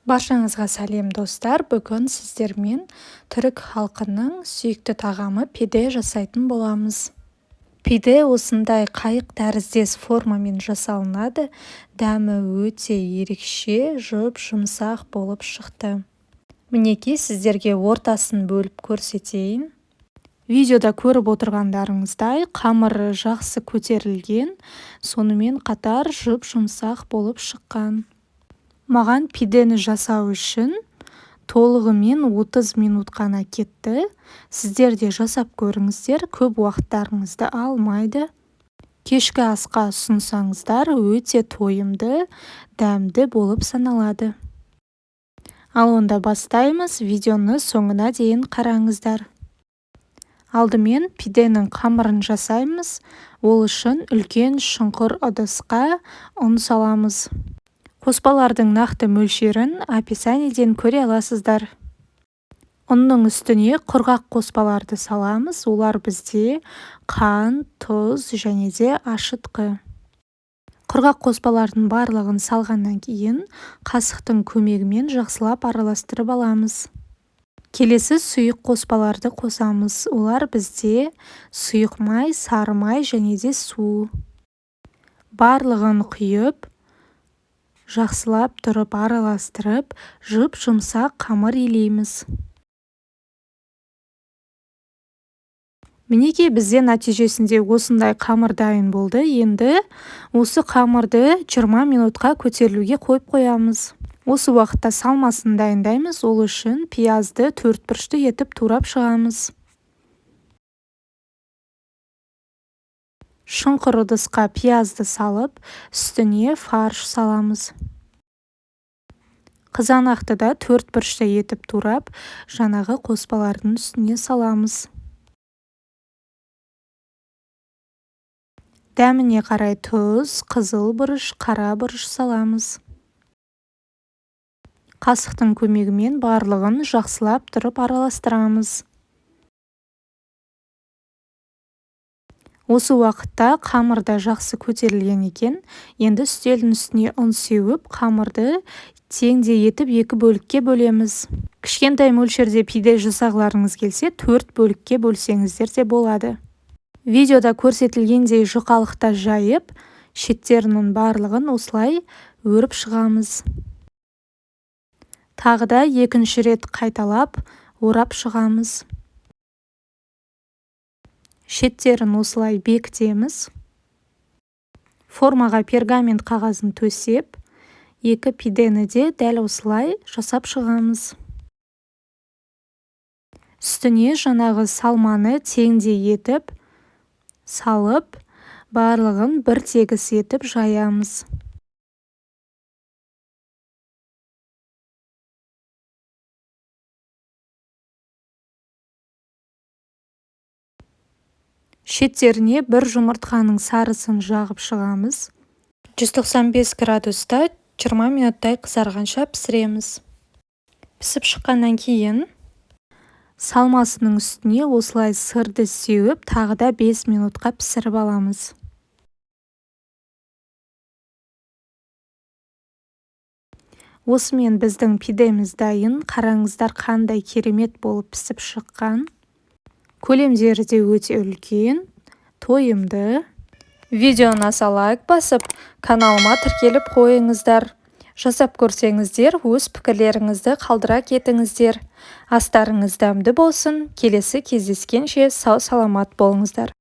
Баршаңызға сәлем достар. Бүгін сіздермен түрік халқының сүйікті тағамы пиде жасайтын боламыз. Пиде осындай қайық тәріздес формамен жасалынады. Дәмі өте ерекше, жұмсақ болып шықты. Мінекей сіздерге ортасын бөліп көрсетейін. Видеода көріп отырғандарыңыздай қамыры жақсы көтерілген, сонымен қатар жұмсақ болып шыққан. Маған пидені жасау үшін толығымен 30 минут қана кетті. Сіздер де жасап көріңіздер, көп уақыттарыңызды алмайды. Кешкі асқа ұсынсаңыздар өте тойымды, дәмді болып саналады. Ал онда бастаймыз, видеоны соңына дейін қараңыздар. Алдымен пиденің қамырын жасаймыз. Ол үшін үлкен шұңқыр ыдысқа ұн саламыз. Қоспалардың нақты мөлшерін описаниеден көре аласыздар. Ұнның үстіне құрғақ қоспаларды саламыз. Олар бізде қант, тұз және де ашытқы. Құрғақ қоспалардың барлығын салғаннан кейін қасықтың көмегімен жақсылап араластырып аламыз. Келесі сұйық қоспаларды қосамыз. Олар бізде сұйық май, сары май және де су. Барлығын құйып, жақсылап тұрып араластырып, жұмсақ қамыр илейміз. Мінекей бізде нәтижесінде осындай қамыр дайын болды. Енді осы қамырды 20 минутқа көтерілуге қойып қоямыз. Осы уақытта салмасын дайындаймыз. Ол үшін пиязды 4 бұрышты етіп турап шығамыз. Шұңқыр ыдысқа пиязды салып, үстіне фарш саламыз. Қызанақты да 4 бұрышты етіп турап, жаңағы қоспалардың үстіне саламыз. Дәміне қарай тұз, қызыл бұрыш, қара бұрыш саламыз. Қасықтың көмегімен барлығын жақсылап тұрып араластырамыз. Осы уақытта қамырда жақсы көтерілген екен. Енді үстелдің үстіне ұн сеуіп, қамырды теңде етіп 2 бөлікке бөлеміз. Кішкентай мөлшерде пиде жасағыларыңыз келсе, 4 бөлікке бөлсеңіздер де болады. Видеода көрсетілгендей жұқалықта жайып, шеттерінің барлығын осылай өріп шығамыз. Тағы да екінші рет қайталап, орап шығамыз. Шеттерін осылай бекітеміз. Формаға пергамент қағазын төсеп, 2 пидені де дәл осылай жасап шығамыз. Үстіне жаңағы салманы теңде етіп, салып, барлығын бір тегіс етіп жаямыз. Шеттеріне бір жұмыртқаның сарысын жағып шығамыз. 195 градуста 20 минуттай қызарғанша пісіреміз. Пісіп шыққаннан кейін салмасының үстіне осылай сырды сеуіп, тағы да 5 минутқа пісіріп аламыз. Осымен біздің пидеміз дайын. Қараңыздар қандай керемет болып пісіп шыққан. Көлемдері де өте үлкен, тойымды. Видеоны аса лайк басып, каналыма тіркеліп қойыңыздар. Жасап көрсеңіздер, өз пікірлеріңізді қалдыра кетіңіздер. Астарыңыз дәмді болсын. Келесі кездескенше сау саламат болыңыздар.